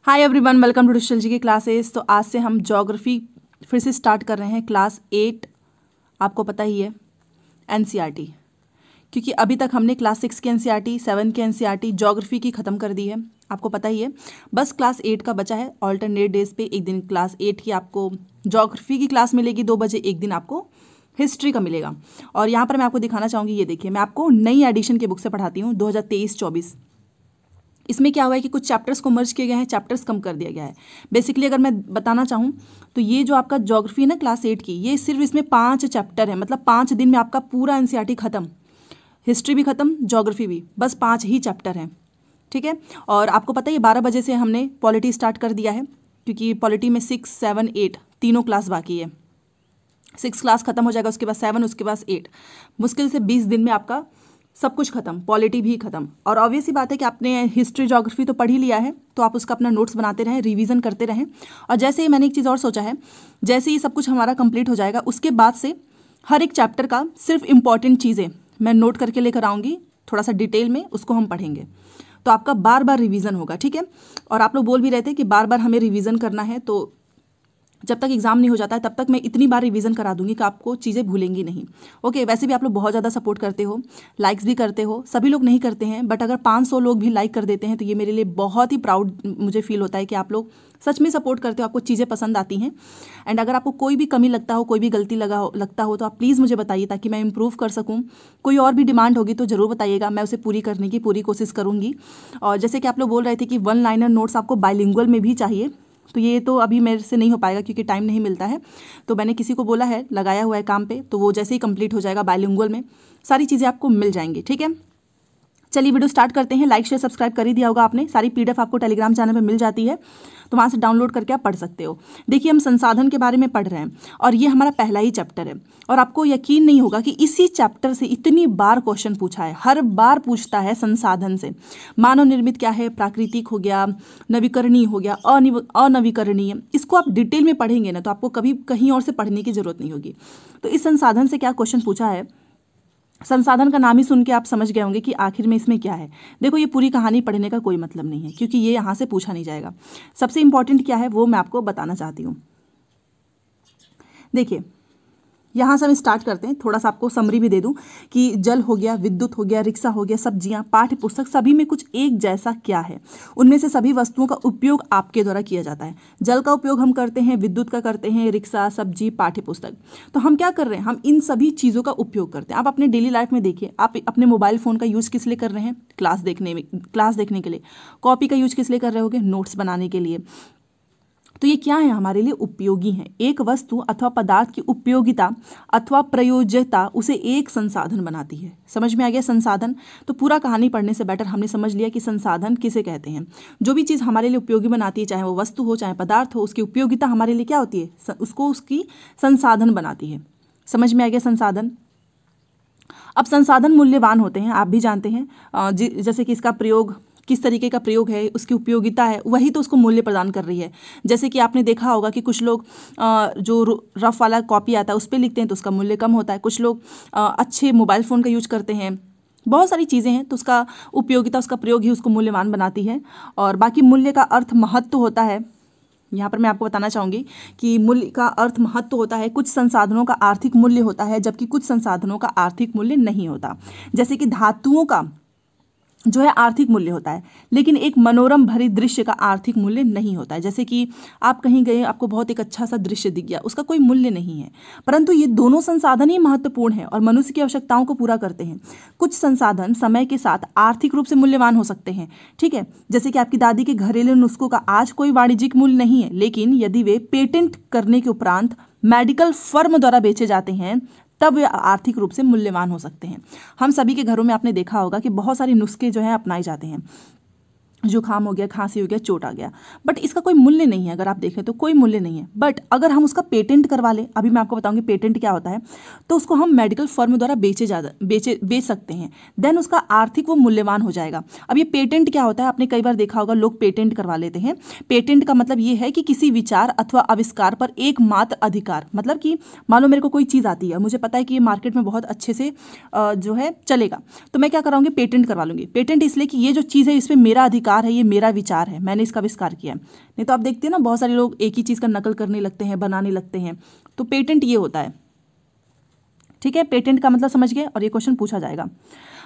Hi everyone, welcome to digital ji की classes. तो आज से हम ज्योग्राफी फिर से स्टार्ट कर रहे हैं। क्लास 8 आपको पता ही है, एनसीईआरटी, क्योंकि अभी तक हमने क्लास 6 की एनसीईआरटी, 7 की एनसीईआरटी, ज्योग्राफी की ख़त्म कर दी है, आपको पता ही है। बस क्लास 8 का बचा है। ऑल्टरनेट डेज पे एक दिन क्लास 8 की आपको ज्योग्राफी की क्लास मिलेगी 2 बजे, एक दिन आपको हिस्ट्री का मिलेगा। और यहाँ पर मैं आपको दिखाना चाहूँगी, ये देखिए, मैं आपको नई एडिशन के बुक से पढ़ाती हूँ 2023-24। इसमें क्या हुआ है कि कुछ चैप्टर्स को मर्ज किए गए हैं, चैप्टर्स कम कर दिया गया है। बेसिकली अगर मैं बताना चाहूँ तो ये जो आपका ज्योग्राफी है ना क्लास 8 की, ये सिर्फ इसमें 5 चैप्टर है, मतलब 5 दिन में आपका पूरा एनसीईआरटी खत्म, हिस्ट्री भी खत्म, ज्योग्राफी भी, बस 5 ही चैप्टर हैं, ठीक है। और आपको पता है 12 बजे से हमने पॉलिटी स्टार्ट कर दिया है, क्योंकि पॉलिटी में 6, 7, 8 तीनों क्लास बाकी है। 6 क्लास खत्म हो जाएगा, उसके बाद 7, उसके बाद 8, मुश्किल से 20 दिन में आपका सब कुछ खत्म, पॉलिटी भी खत्म। और ऑब्वियस ही बात है कि आपने हिस्ट्री ज्योग्राफी तो पढ़ ही लिया है, तो आप उसका अपना नोट्स बनाते रहें, रिवीजन करते रहें। और जैसे ही मैंने एक चीज़ और सोचा है, जैसे ही सब कुछ हमारा कंप्लीट हो जाएगा, उसके बाद से हर एक चैप्टर का सिर्फ इंपॉर्टेंट चीज़ें मैं नोट करके लेकर आऊँगी, थोड़ा सा डिटेल में उसको हम पढ़ेंगे, तो आपका बार बार रिवीजन होगा, ठीक है। और आप लोग बोल भी रहे थे कि बार बार हमें रिवीजन करना है, तो जब तक एग्जाम नहीं हो जाता है तब तक मैं इतनी बार रिवीजन करा दूंगी कि आपको चीज़ें भूलेंगी नहीं। ओके, वैसे भी आप लोग बहुत ज़्यादा सपोर्ट करते हो, लाइक्स भी करते हो, सभी लोग नहीं करते हैं, बट अगर 500 लोग भी लाइक कर देते हैं तो ये मेरे लिए बहुत ही प्राउड मुझे फील होता है कि आप लोग सच में सपोर्ट करते हो, आपको चीज़ें पसंद आती हैं। एंड अगर आपको कोई भी कमी लगता हो, कोई भी गलती लगता हो तो आप प्लीज़ मुझे बताइए, ताकि मैं इंप्रूव कर सकूँ। कोई और भी डिमांड होगी तो ज़रूर बताइएगा, मैं उसे पूरी करने की पूरी कोशिश करूँगी। और जैसे कि आप लोग बोल रहे थे कि 1 लाइनर नोट्स आपको बाइलिंगुअल में भी चाहिए, तो ये तो अभी मेरे से नहीं हो पाएगा क्योंकि टाइम नहीं मिलता है। तो मैंने किसी को बोला है, लगाया हुआ है काम पे, तो वो जैसे ही कंप्लीट हो जाएगा बाइलिंगुअल में सारी चीज़ें आपको मिल जाएंगी, ठीक है। चलिए वीडियो स्टार्ट करते हैं। लाइक शेयर सब्सक्राइब कर ही दिया होगा आपने। सारी पीडीएफ आपको टेलीग्राम चैनल पे मिल जाती है, तो वहाँ से डाउनलोड करके आप पढ़ सकते हो। देखिए, हम संसाधन के बारे में पढ़ रहे हैं और ये हमारा पहला ही चैप्टर है। और आपको यकीन नहीं होगा कि इसी चैप्टर से इतनी बार क्वेश्चन पूछा है, हर बार पूछता है संसाधन से। मानव निर्मित क्या है, प्राकृतिक हो गया, नवीकरणीय हो गया, अनवीकरणीय। इसको आप डिटेल में पढ़ेंगे ना तो आपको कभी कहीं और से पढ़ने की जरूरत नहीं होगी। तो इस संसाधन से क्या क्वेश्चन पूछा है, संसाधन का नाम ही सुन के आप समझ गए होंगे कि आखिर में इसमें क्या है। देखो, ये पूरी कहानी पढ़ने का कोई मतलब नहीं है, क्योंकि ये यहाँ से पूछा नहीं जाएगा। सबसे इंपॉर्टेंट क्या है वो मैं आपको बताना चाहती हूँ। देखिए, यहाँ से हम स्टार्ट करते हैं। थोड़ा सा आपको समरी भी दे दूं कि जल हो गया, विद्युत हो गया, रिक्शा हो गया, सब्जियाँ, पाठ्य पुस्तक, सभी में कुछ एक जैसा क्या है। उनमें से सभी वस्तुओं का उपयोग आपके द्वारा किया जाता है। जल का उपयोग हम करते हैं, विद्युत का करते हैं, रिक्शा, सब्जी, पाठ्य पुस्तक। तो हम क्या कर रहे हैं, हम इन सभी चीज़ों का उपयोग करते हैं। आप अपने डेली लाइफ में देखिए, आप अपने मोबाइल फ़ोन का यूज़ किस लिए कर रहे हैं, क्लास देखने के लिए। कॉपी का यूज़ किस लिए कर रहे होगे, नोट्स बनाने के लिए। तो ये क्या है, हमारे लिए उपयोगी है। एक वस्तु अथवा पदार्थ की उपयोगिता अथवा प्रयोज्यता उसे एक संसाधन बनाती है। समझ में आ गया संसाधन। तो पूरा कहानी पढ़ने से बेटर हमने समझ लिया कि संसाधन किसे कहते हैं। जो भी चीज़ हमारे लिए उपयोगी बनाती है, चाहे वो वस्तु हो चाहे पदार्थ हो, उसकी उपयोगिता हमारे लिए क्या होती है, उसको उसकी संसाधन बनाती है। समझ में आ गया संसाधन। अब संसाधन मूल्यवान होते हैं, आप भी जानते हैं, जैसे कि इसका प्रयोग किस तरीके का प्रयोग है, उसकी उपयोगिता है, वही तो उसको मूल्य प्रदान कर रही है। जैसे कि आपने देखा होगा कि कुछ लोग जो रफ वाला कॉपी आता है उस पर लिखते हैं तो उसका मूल्य कम होता है। कुछ लोग अच्छे मोबाइल फ़ोन का यूज करते हैं, बहुत सारी चीज़ें हैं, तो उसका उपयोगिता, उसका प्रयोग ही उसको मूल्यवान बनाती है। और बाकी मूल्य का अर्थ महत्व होता है। यहाँ पर मैं आपको बताना चाहूँगी कि मूल्य का अर्थ महत्व होता है। कुछ संसाधनों का आर्थिक मूल्य होता है, जबकि कुछ संसाधनों का आर्थिक मूल्य नहीं होता। जैसे कि धातुओं का जो है आर्थिक मूल्य होता है, लेकिन एक मनोरम भरी दृश्य का आर्थिक मूल्य नहीं होता है। जैसे कि आप कहीं गए, आपको बहुत एक अच्छा सा दृश्य दिख गया, उसका कोई मूल्य नहीं है, परंतु ये दोनों संसाधन ही महत्वपूर्ण है और मनुष्य की आवश्यकताओं को पूरा करते हैं। कुछ संसाधन समय के साथ आर्थिक रूप से मूल्यवान हो सकते हैं, ठीक है। जैसे कि आपकी दादी के घरेलू नुस्खों का आज कोई वाणिज्यिक मूल्य नहीं है, लेकिन यदि वे पेटेंट करने के उपरांत मेडिकल फर्म द्वारा बेचे जाते हैं तब वे आर्थिक रूप से मूल्यवान हो सकते हैं। हम सभी के घरों में आपने देखा होगा कि बहुत सारे नुस्खे जो हैं अपनाए जाते हैं। जुकाम हो गया, खांसी हो गया, चोट आ गया, बट इसका कोई मूल्य नहीं है। अगर आप देखें तो कोई मूल्य नहीं है, बट अगर हम उसका पेटेंट करवा लें, अभी मैं आपको बताऊंगी पेटेंट क्या होता है, तो उसको हम मेडिकल फर्म द्वारा बेच सकते हैं, देन उसका आर्थिक वो मूल्यवान हो जाएगा। अब ये पेटेंट क्या होता है, आपने कई बार देखा होगा लोग पेटेंट करवा लेते हैं। पेटेंट का मतलब ये है कि किसी विचार अथवा आविष्कार पर एकमात्र अधिकार, मतलब कि मान लो मेरे को कोई चीज़ आती है, मुझे पता है कि ये मार्केट में बहुत अच्छे से जो है चलेगा, तो मैं क्या कराऊंगी, पेटेंट करवा लूंगी। पेटेंट इसलिए कि ये जो चीज़ है इस पर मेरा अधिकार आविष्कार है, ये मेरा विचार है, मैंने इसका आविष्कार किया है। नहीं तो आप देखते हैं ना बहुत सारे लोग एक ही चीज़ का नकल करने लगते हैं, बनाने लगते हैं। तो पेटेंट ये होता है, ठीक है। पेटेंट का मतलब समझ गए, और ये क्वेश्चन पूछा जाएगा।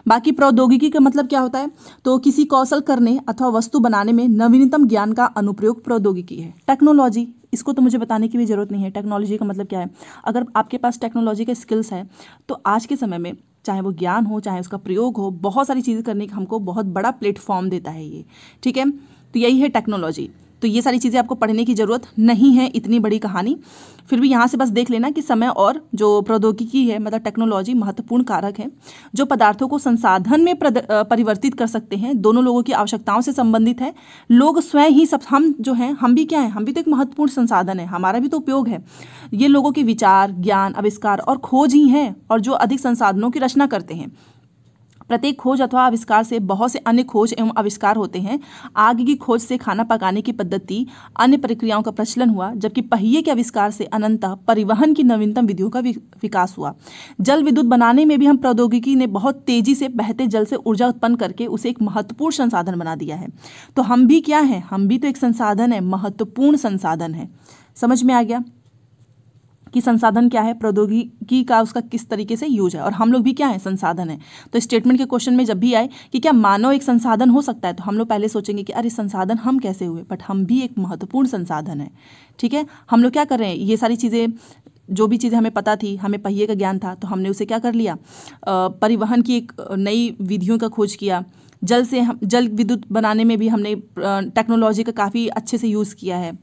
बाकी प्रौद्योगिकी का मतलब क्या होता है, तो किसी कौशल करने अथवा वस्तु बनाने में नवीनतम ज्ञान का अनुप्रयोग प्रौद्योगिकी है। टेक्नोलॉजी, इसको तो मुझे बताने की भी जरूरत नहीं है। टेक्नोलॉजी का मतलब क्या है, अगर आपके पास टेक्नोलॉजी के स्किल्स है तो आज के समय में चाहे वो ज्ञान हो, चाहे उसका प्रयोग हो, बहुत सारी चीज़ें करने का हमको बहुत बड़ा प्लेटफॉर्म देता है ये, ठीक है। तो यही है टेक्नोलॉजी। तो ये सारी चीज़ें आपको पढ़ने की ज़रूरत नहीं है, इतनी बड़ी कहानी। फिर भी यहाँ से बस देख लेना कि समय और जो प्रौद्योगिकी है, मतलब टेक्नोलॉजी महत्वपूर्ण कारक है जो पदार्थों को संसाधन में परिवर्तित कर सकते हैं, दोनों लोगों की आवश्यकताओं से संबंधित है। लोग स्वयं ही सब, हम जो हैं, हम भी क्या हैं, हम भी तो एक महत्वपूर्ण संसाधन है, हमारा भी तो उपयोग है। ये लोगों के विचार, ज्ञान, आविष्कार और खोज ही हैं, और जो अधिक संसाधनों की रचना करते हैं। प्रत्येक खोज अथवा आविष्कार से बहुत से अन्य खोज एवं आविष्कार होते हैं। आग की खोज से खाना पकाने की पद्धति, अन्य प्रक्रियाओं का प्रचलन हुआ, जबकि पहिए के आविष्कार से अनंतः परिवहन की नवीनतम विधियों का विकास हुआ। जल विद्युत बनाने में भी हम प्रौद्योगिकी ने बहुत तेजी से बहते जल से ऊर्जा उत्पन्न करके उसे एक महत्वपूर्ण संसाधन बना दिया है। तो हम भी क्या है, हम भी तो एक संसाधन है, महत्वपूर्ण संसाधन है। समझ में आ गया कि संसाधन क्या है, प्रौद्योगिकी का उसका किस तरीके से यूज है, और हम लोग भी क्या है, संसाधन है। तो स्टेटमेंट के क्वेश्चन में जब भी आए कि क्या मानव एक संसाधन हो सकता है, तो हम लोग पहले सोचेंगे कि अरे संसाधन हम कैसे हुए, बट हम भी एक महत्वपूर्ण संसाधन है, ठीक है। हम लोग क्या कर रहे हैं, ये सारी चीज़ें, जो भी चीज़ें हमें पता थी, हमें पहिए का ज्ञान था, तो हमने उसे क्या कर लिया, परिवहन की एक नई विधियों का खोज किया। जल से हम जल विद्युत बनाने में भी हमने टेक्नोलॉजी का काफ़ी अच्छे से यूज़ किया है।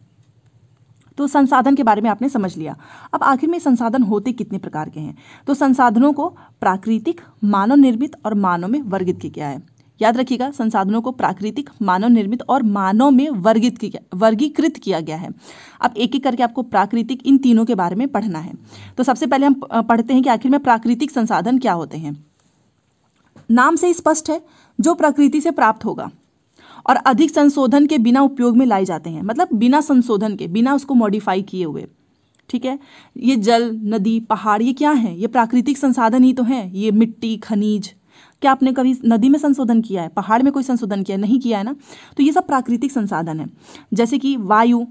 तो संसाधन के बारे में आपने समझ लिया। अब आखिर में संसाधन होते कितने प्रकार के हैं, तो संसाधनों को प्राकृतिक, मानव निर्मित और मानव में वर्गीकृत किया है। याद रखिएगा, संसाधनों को प्राकृतिक, मानव निर्मित और मानव में वर्गीकृत किया गया है। अब एक एक करके आपको प्राकृतिक, इन तीनों के बारे में पढ़ना है। तो सबसे पहले हम पढ़ते हैं कि आखिर में प्राकृतिक संसाधन क्या होते हैं। नाम से स्पष्ट है, जो प्रकृति से प्राप्त होगा और अधिक संशोधन के बिना उपयोग में लाए जाते हैं, मतलब बिना संशोधन के, बिना उसको मॉडिफाई किए हुए, ठीक है। ये जल, नदी, पहाड़, ये क्या है, ये प्राकृतिक संसाधन ही तो हैं। ये मिट्टी, खनिज, क्या आपने कभी नदी में संशोधन किया है, पहाड़ में कोई संशोधन किया है, नहीं किया है ना। तो ये सब प्राकृतिक संसाधन है। जैसे कि वायु,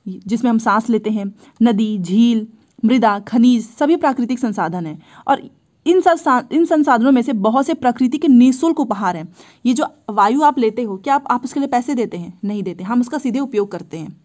जिसमें हम सांस लेते हैं, नदी, झील, मृदा, खनिज, सभी प्राकृतिक संसाधन है। और इन संसाधनों में से बहुत से प्रकृति के निःशुल्क उपहार हैं। ये जो वायु आप लेते हो, क्या आप उसके लिए पैसे देते हैं, नहीं देते, हम उसका सीधे उपयोग करते हैं।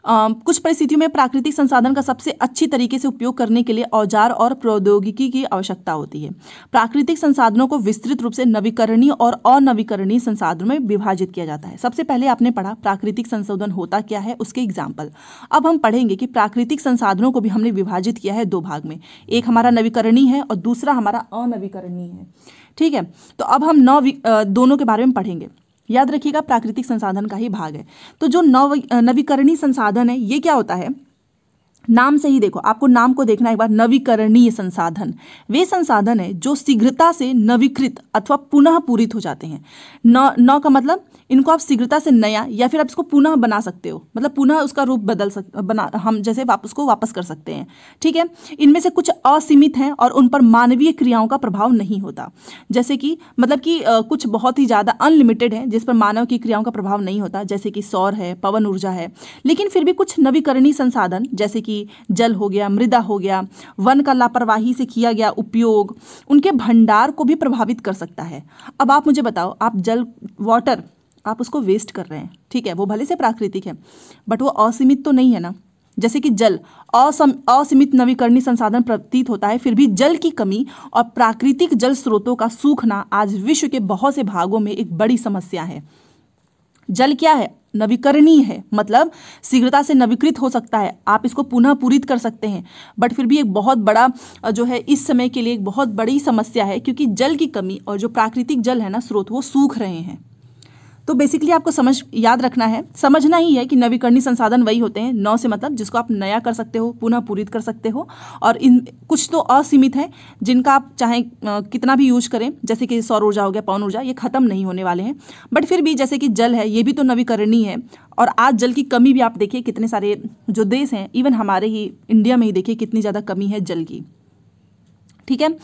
कुछ परिस्थितियों में प्राकृतिक संसाधन का सबसे अच्छी तरीके से उपयोग करने के लिए औजार और प्रौद्योगिकी की आवश्यकता होती है। प्राकृतिक संसाधनों को विस्तृत रूप से नवीकरणीय और अनवीकरणीय संसाधनों में विभाजित किया जाता है। सबसे पहले आपने पढ़ा प्राकृतिक संशोधन होता क्या है, उसके एग्जाम्पल। अब हम पढ़ेंगे कि प्राकृतिक संसाधनों को भी हमने विभाजित किया है दो भाग में, एक हमारा नवीकरणीय है और दूसरा हमारा अनवीकरणीय है, ठीक है। तो अब हम दोनों के बारे में पढ़ेंगे। याद रखिएगा, प्राकृतिक संसाधन का ही भाग है। तो जो नवीकरणीय संसाधन है, ये क्या होता है, नाम से ही देखो, आपको नाम को देखना एक बार। नवीकरणीय संसाधन वे संसाधन है जो शीघ्रता से नवीकृत अथवा पुनः पूरित हो जाते हैं। न का मतलब इनको आप शीघ्रता से नया या फिर आप इसको पुनः बना सकते हो, मतलब पुनः उसका रूप हम जैसे उसको वापस कर सकते हैं, ठीक है। इनमें से कुछ असीमित हैं और उन पर मानवीय क्रियाओं का प्रभाव नहीं होता। जैसे कि मतलब कि कुछ बहुत ही ज़्यादा अनलिमिटेड है जिस पर मानव की क्रियाओं का प्रभाव नहीं होता, जैसे कि सौर है, पवन ऊर्जा है। लेकिन फिर भी कुछ नवीकरणीय संसाधन जैसे कि जल हो गया, मृदा हो गया, वन का लापरवाही से किया गया उपयोग, उनके भंडार को भी प्रभावित कर सकता है। अब आप मुझे बताओ, आप जल, वाटर, आप उसको वेस्ट कर रहे हैं, ठीक है, वो भले से प्राकृतिक है बट वो असीमित तो नहीं है ना। जैसे कि जल असीमित नवीकरणीय संसाधन प्रतीत होता है, फिर भी जल की कमी और प्राकृतिक जल स्रोतों का सूखना आज विश्व के बहुत से भागों में एक बड़ी समस्या है। जल क्या है, नवीकरणीय है, मतलब शीघ्रता से नवीकृत हो सकता है, आप इसको पुनः पूरित कर सकते हैं, बट फिर भी एक बहुत बड़ा जो है इस समय के लिए एक बहुत बड़ी समस्या है, क्योंकि जल की कमी और जो प्राकृतिक जल है ना स्रोत, वो सूख रहे हैं। तो बेसिकली आपको याद रखना है, समझना ही है कि नवीकरणीय संसाधन वही होते हैं, नौ से मतलब जिसको आप नया कर सकते हो, पुनः पूरित कर सकते हो, और इन कुछ तो असीमित है जिनका आप चाहे कितना भी यूज करें, जैसे कि सौर ऊर्जा हो गया, पवन ऊर्जा, ये खत्म नहीं होने वाले हैं। बट फिर भी जैसे कि जल है, ये भी तो नवीकरणीय है, और आज जल की कमी भी आप देखिए, कितने सारे जो देश हैं, इवन हमारे ही इंडिया में ही देखिए कितनी ज़्यादा कमी है जल की, ठीक है।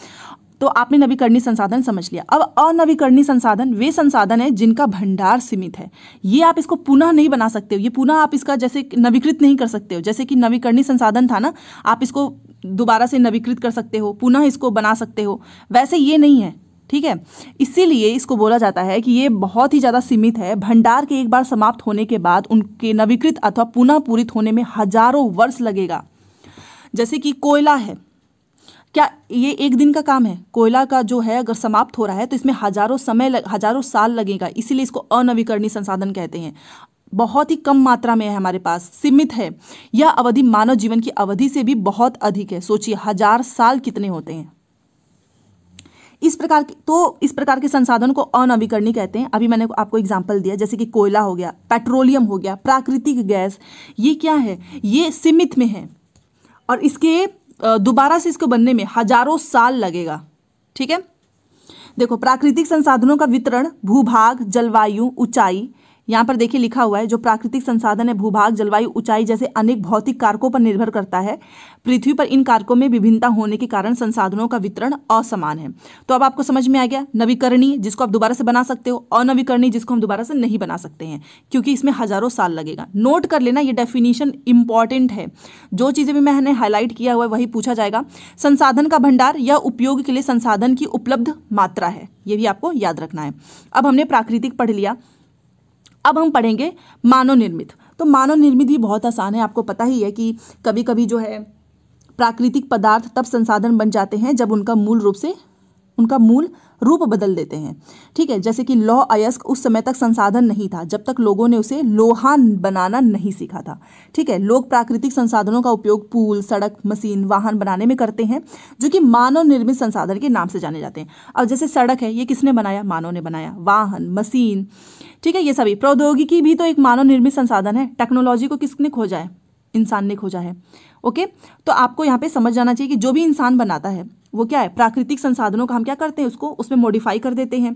तो आपने नवीकरणीय संसाधन समझ लिया। अब अनवीकरणीय संसाधन वे संसाधन है जिनका भंडार सीमित है। ये आप इसको पुनः नहीं बना सकते हो, ये पुनः आप इसका जैसे नवीकृत नहीं कर सकते हो। जैसे कि नवीकरणीय संसाधन था ना, आप इसको दोबारा से नवीकृत कर सकते हो, पुनः इसको बना सकते हो, वैसे ये नहीं है, ठीक है। इसीलिए इसको बोला जाता है कि ये बहुत ही ज़्यादा सीमित है। भंडार के एक बार समाप्त होने के बाद उनके नवीकृत अथवा पुनः पूरित होने में हजारों वर्ष लगेगा। जैसे कि कोयला है, क्या ये एक दिन का काम है? कोयला का जो है अगर समाप्त हो रहा है तो इसमें हजारों साल लगेगा, इसीलिए इसको अनवीकरणीय संसाधन कहते हैं। बहुत ही कम मात्रा में है हमारे पास, सीमित है। यह अवधि मानव जीवन की अवधि से भी बहुत अधिक है। सोचिए 1000 साल कितने होते हैं। इस प्रकार के संसाधनों को अनवीकरणीय कहते हैं। अभी मैंने आपको एग्जांपल दिया, जैसे कि कोयला हो गया, पेट्रोलियम हो गया, प्राकृतिक गैस, ये क्या है? ये सीमित में है और इसके दोबारा से इसको बनने में हजारों साल लगेगा, ठीक है। देखो, प्राकृतिक संसाधनों का वितरण भूभाग, जलवायु, ऊंचाई, यहाँ पर देखिए लिखा हुआ है, जो प्राकृतिक संसाधन है भूभाग, जलवायु, ऊंचाई जैसे अनेक भौतिक कारकों पर निर्भर करता है। पृथ्वी पर इन कारकों में विभिन्नता होने के कारण संसाधनों का वितरण असमान है। तो अब आपको समझ में आ गया, नवीकरणीय जिसको आप दोबारा से बना सकते हो, अनवीकरणीय जिसको हम दोबारा से नहीं बना सकते हैं, क्योंकि इसमें हजारों साल लगेगा। नोट कर लेना, ये डेफिनेशन इंपॉर्टेंट है। जो चीज़ें भी मैंने हाईलाइट किया हुआ है वही पूछा जाएगा। संसाधन का भंडार या उपयोग के लिए संसाधन की उपलब्ध मात्रा है, ये भी आपको याद रखना है। अब हमने प्राकृतिक पढ़ लिया, अब हम पढ़ेंगे मानव निर्मित। तो मानव निर्मित भी बहुत आसान है। आपको पता ही है कि कभी कभी जो है प्राकृतिक पदार्थ तब संसाधन बन जाते हैं जब उनका मूल रूप बदल देते हैं, ठीक है। जैसे कि लौह अयस्क उस समय तक संसाधन नहीं था जब तक लोगों ने उसे लोहा बनाना नहीं सीखा था, ठीक है। लोग प्राकृतिक संसाधनों का उपयोग पुल, सड़क, मशीन, वाहन बनाने में करते हैं, जो कि मानव निर्मित संसाधन के नाम से जाने जाते हैं। अब जैसे सड़क है, ये किसने बनाया? मानव ने बनाया। वाहन, मशीन, ठीक है, ये सभी। प्रौद्योगिकी भी तो एक मानव निर्मित संसाधन है। टेक्नोलॉजी को किसने खोजा है? इंसान ने खोजा है, ओके। तो आपको यहाँ पे समझ जाना चाहिए कि जो भी इंसान बनाता है वो क्या है? प्राकृतिक संसाधनों का हम क्या करते हैं? उसमें मॉडिफाई कर देते हैं,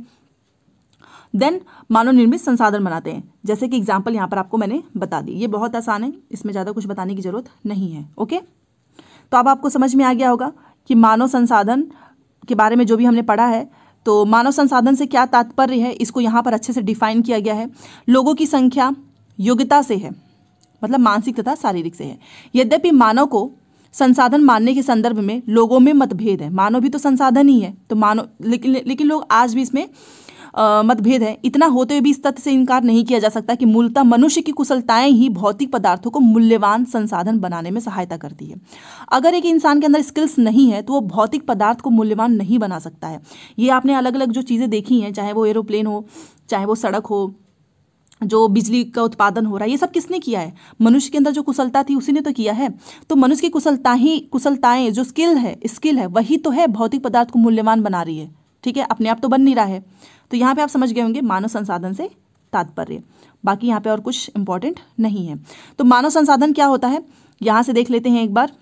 देन मानव निर्मित संसाधन बनाते हैं। जैसे कि एग्जाम्पल यहाँ पर आपको मैंने बता दी, ये बहुत आसान है, इसमें ज़्यादा कुछ बताने की जरूरत नहीं है, ओके। तो अब आपको समझ में आ गया होगा कि मानव संसाधन के बारे में जो भी हमने पढ़ा है। तो मानव संसाधन से क्या तात्पर्य है, इसको यहाँ पर अच्छे से डिफाइन किया गया है। लोगों की संख्या योग्यता से है, मतलब मानसिक तथा शारीरिक से है। यद्यपि मानव को संसाधन मानने के संदर्भ में लोगों में मतभेद है। मानव भी तो संसाधन ही है, तो मानव लेकिन लोग आज भी इसमें मतभेद है। इतना होते हुए भी इस तथ्य से इनकार नहीं किया जा सकता कि मूलतः मनुष्य की कुशलताएं ही भौतिक पदार्थों को मूल्यवान संसाधन बनाने में सहायता करती है। अगर एक इंसान के अंदर स्किल्स नहीं है तो वो भौतिक पदार्थ को मूल्यवान नहीं बना सकता है। ये आपने अलग अलग जो चीज़ें देखी हैं, चाहे वो एरोप्लेन हो, चाहे वो सड़क हो, जो बिजली का उत्पादन हो रहा है, ये सब किसने किया है? मनुष्य के अंदर जो कुशलता थी उसी ने तो किया है। तो मनुष्य की कुशलताएं जो स्किल है वही तो है भौतिक पदार्थ को मूल्यवान बना रही है, ठीक है। अपने आप तो बन नहीं रहा है। तो यहाँ पे आप समझ गए होंगे मानव संसाधन से तात्पर्य। बाकी यहाँ पे और कुछ इंपॉर्टेंट नहीं है। तो मानव संसाधन क्या होता है, यहाँ से देख लेते हैं एक बार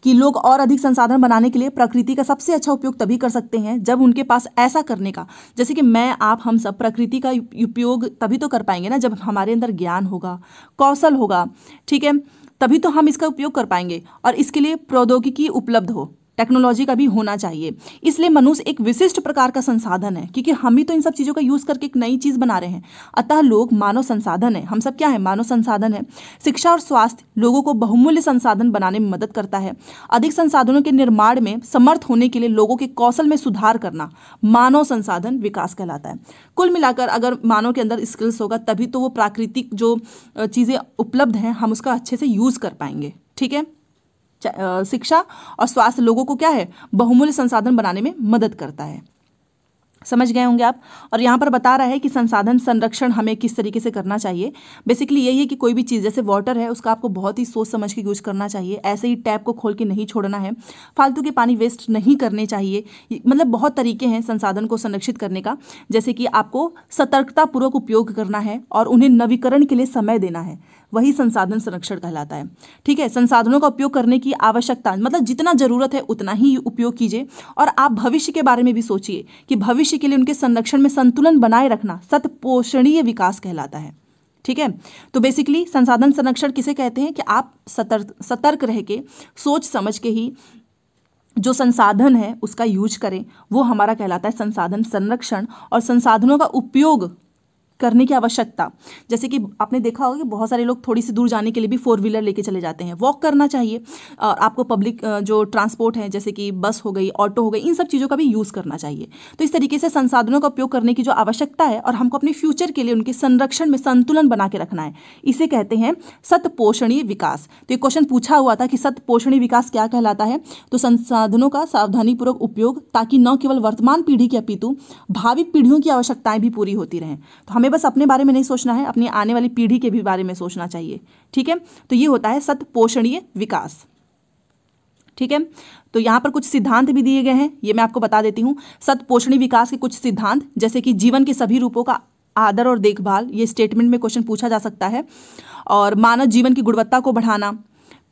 कि लोग और अधिक संसाधन बनाने के लिए प्रकृति का सबसे अच्छा उपयोग तभी कर सकते हैं जब उनके पास ऐसा करने का, जैसे कि मैं, आप, हम सब प्रकृति का उपयोग तभी तो कर पाएंगे ना जब हमारे अंदर ज्ञान होगा, कौशल होगा, ठीक है, तभी तो हम इसका उपयोग कर पाएंगे। और इसके लिए प्रौद्योगिकी उपलब्ध हो, टेक्नोलॉजी का भी होना चाहिए। इसलिए मनुष्य एक विशिष्ट प्रकार का संसाधन है, क्योंकि हम ही तो इन सब चीज़ों का यूज़ करके एक नई चीज़ बना रहे हैं। अतः लोग मानव संसाधन है। हम सब क्या है? मानव संसाधन है। शिक्षा और स्वास्थ्य लोगों को बहुमूल्य संसाधन बनाने में मदद करता है। अधिक संसाधनों के निर्माण में समर्थ होने के लिए लोगों के कौशल में सुधार करना मानव संसाधन विकास कहलाता है। कुल मिलाकर अगर मानव के अंदर स्किल्स होगा तभी तो वो प्राकृतिक जो चीज़ें उपलब्ध हैं हम उसका अच्छे से यूज़ कर पाएंगे, ठीक है। शिक्षा और स्वास्थ्य लोगों को क्या है? बहुमूल्य संसाधन बनाने में मदद करता है। समझ गए होंगे आप। और यहाँ पर बता रहा है कि संसाधन संरक्षण हमें किस तरीके से करना चाहिए। बेसिकली यही है कि कोई भी चीज़ जैसे वाटर है उसका आपको बहुत ही सोच समझ के यूज करना चाहिए। ऐसे ही टैप को खोल के नहीं छोड़ना है, फालतू के पानी वेस्ट नहीं करने चाहिए। मतलब बहुत तरीके हैं संसाधन को संरक्षित करने का, जैसे कि आपको सतर्कतापूर्वक उपयोग करना है और उन्हें नवीकरण के लिए समय देना है, वही संसाधन संरक्षण कहलाता है, ठीक है। संसाधनों का उपयोग करने की आवश्यकता, मतलब जितना जरूरत है उतना ही उपयोग कीजिए। और आप भविष्य के बारे में भी सोचिए कि भविष्य के लिए उनके संरक्षण में संतुलन बनाए रखना सतपोषणीय विकास कहलाता है, ठीक है। तो बेसिकली संसाधन संरक्षण किसे कहते हैं कि आप सतर्क रह के सोच समझ के ही जो संसाधन है उसका यूज करें, वो हमारा कहलाता है संसाधन संरक्षण। और संसाधनों का उपयोग करने की आवश्यकता, जैसे कि आपने देखा होगा कि बहुत सारे लोग थोड़ी सी दूर जाने के लिए भी 4 व्हीलर लेके चले जाते हैं, वॉक करना चाहिए। और आपको पब्लिक जो ट्रांसपोर्ट है जैसे कि बस हो गई, ऑटो हो गई, इन सब चीज़ों का भी यूज़ करना चाहिए। तो इस तरीके से संसाधनों का उपयोग करने की जो आवश्यकता है और हमको अपने फ्यूचर के लिए उनके संरक्षण में संतुलन बना के रखना है, इसे कहते हैं सतपोषणीय विकास। तो ये क्वेश्चन पूछा हुआ था कि सतपोषणीय विकास क्या कहलाता है। तो संसाधनों का सावधानीपूर्वक उपयोग, ताकि न केवल वर्तमान पीढ़ी की अपितु भावी पीढ़ियों की आवश्यकताएं भी पूरी होती रहें। तो हमें बस अपने बारे में नहीं सोचना है, अपनी आने वाली पीढ़ी के भी बारे में सोचना चाहिए। ठीक है, तो ये होता है सतपोषणीय विकास। ठीक है, तो यहाँ पर कुछ सिद्धांत भी दिए गए हैं, ये मैं आपको बता देती हूँ। सतपोषणीय विकास के कुछ सिद्धांत, जैसे कि जीवन के सभी रूपों का आदर और देखभाल, ये स्टेटमेंट में क्वेश्चन पूछा जा सकता है। और मानव जीवन की गुणवत्ता को बढ़ाना,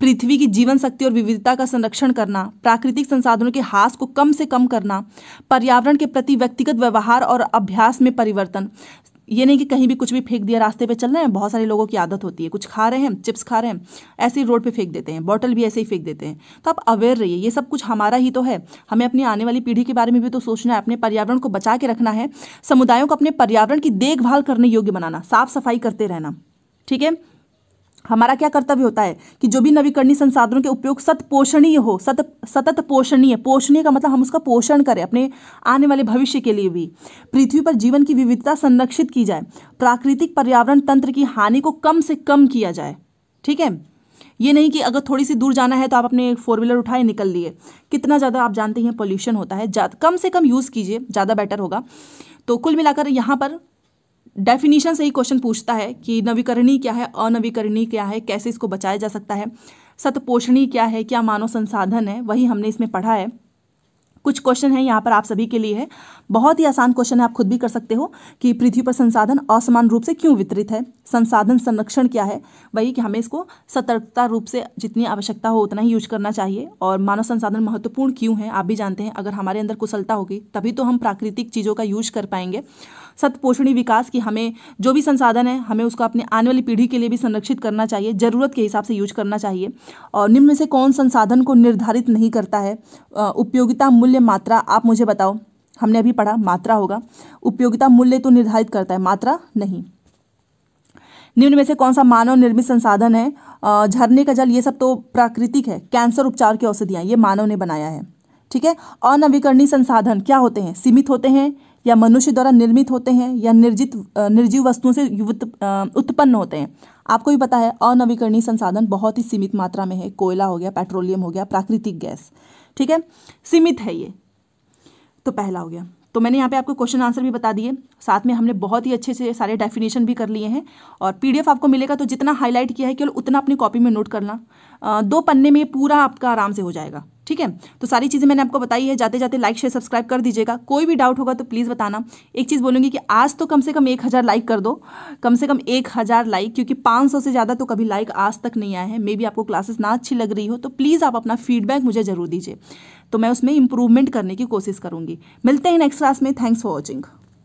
पृथ्वी की जीवन शक्ति और विविधता का संरक्षण करना, प्राकृतिक संसाधनों के ह्रास को कम से कम करना, पर्यावरण के प्रति व्यक्तिगत व्यवहार और अभ्यास में परिवर्तन। ये नहीं कि कहीं भी कुछ भी फेंक दिया, रास्ते पे चल रहे हैं, बहुत सारे लोगों की आदत होती है, कुछ खा रहे हैं, चिप्स खा रहे हैं, ऐसे ही रोड पे फेंक देते हैं, बॉटल भी ऐसे ही फेंक देते हैं। तो आप अवेयर रहिए, ये सब कुछ हमारा ही तो है, हमें अपनी आने वाली पीढ़ी के बारे में भी तो सोचना है, अपने पर्यावरण को बचा के रखना है, समुदायों को अपने पर्यावरण की देखभाल करने योग्य बनाना, साफ सफाई करते रहना। ठीक है, हमारा क्या कर्तव्य होता है कि जो भी नवीकरणीय संसाधनों के उपयोग सतपोषणीय हो, सतत पोषणीय, पोषणीय का मतलब हम उसका पोषण करें अपने आने वाले भविष्य के लिए भी। पृथ्वी पर जीवन की विविधता संरक्षित की जाए, प्राकृतिक पर्यावरण तंत्र की हानि को कम से कम किया जाए। ठीक है, ये नहीं कि अगर थोड़ी सी दूर जाना है तो आप अपने 4 व्हीलर उठाए निकल लिए, कितना ज़्यादा आप जानते हैं पॉल्यूशन होता है, कम से कम यूज़ कीजिए, ज़्यादा बेटर होगा। तो कुल मिलाकर यहाँ पर डेफिनेशन से ही क्वेश्चन पूछता है कि नवीकरणीय क्या है, अनवीकरणीय क्या है, कैसे इसको बचाया जा सकता है, सतपोषणीय क्या है, क्या मानव संसाधन है, वही हमने इसमें पढ़ा है। कुछ क्वेश्चन है यहाँ पर आप सभी के लिए है, बहुत ही आसान क्वेश्चन है, आप खुद भी कर सकते हो कि पृथ्वी पर संसाधन असमान रूप से क्यों वितरित है, संसाधन संरक्षण क्या है, वही कि हमें इसको सतर्कता रूप से जितनी आवश्यकता हो उतना ही यूज करना चाहिए। और मानव संसाधन महत्वपूर्ण क्यों है, आप भी जानते हैं, अगर हमारे अंदर कुशलता होगी तभी तो हम प्राकृतिक चीज़ों का यूज कर पाएंगे। सतपोषणीय विकास की हमें जो भी संसाधन है हमें उसको अपने आने वाली पीढ़ी के लिए भी संरक्षित करना चाहिए, ज़रूरत के हिसाब से यूज करना चाहिए। और निम्न में से कौन संसाधन को निर्धारित नहीं करता है, उपयोगिता मूल्य मात्रा, आप मुझे बताओ। हमने अभी पढ़ा मात्रा होगा, उपयोगिता मूल्य तो निर्धारित करता है, मात्रा नहीं। निम्न में से कौन सा मानव निर्मित संसाधन है, झरने का जल, ये सब तो प्राकृतिक है। कैंसर उपचार की औषधियाँ, ये मानव ने बनाया है। ठीक है, अनवीकरणीय संसाधन क्या होते हैं, सीमित होते हैं या मनुष्य द्वारा निर्मित होते हैं या निर्जीव वस्तुओं से उत्पन्न होते हैं। आपको भी पता है अनवीकरणीय संसाधन बहुत ही सीमित मात्रा में है, कोयला हो गया, पेट्रोलियम हो गया, प्राकृतिक गैस। ठीक है, सीमित है ये, तो पहला हो गया। तो मैंने यहाँ पे आपको क्वेश्चन आंसर भी बता दिए, साथ में हमने बहुत ही अच्छे से सारे डेफिनेशन भी कर लिए हैं। और पीडीएफ आपको मिलेगा, तो जितना हाईलाइट किया है केवल उतना अपनी कॉपी में नोट करना, 2 पन्ने में पूरा आपका आराम से हो जाएगा। ठीक है, तो सारी चीज़ें मैंने आपको बताई है। जाते जाते लाइक शेयर सब्सक्राइब कर दीजिएगा। कोई भी डाउट होगा तो प्लीज़ बताना। एक चीज़ बोलूँगी कि आज तो कम से कम 1000 लाइक कर दो, कम से कम 1000 लाइक, क्योंकि 500 से ज़्यादा तो कभी लाइक आज तक नहीं आया है। मे बी आपको क्लासेस ना अच्छी लग रही हो तो प्लीज़ आप अपना फीडबैक मुझे ज़रूर दीजिए, तो मैं उसमें इम्प्रूवमेंट करने की कोशिश करूँगी। मिलते हैं नेक्स्ट क्लास में। Thanks for watching.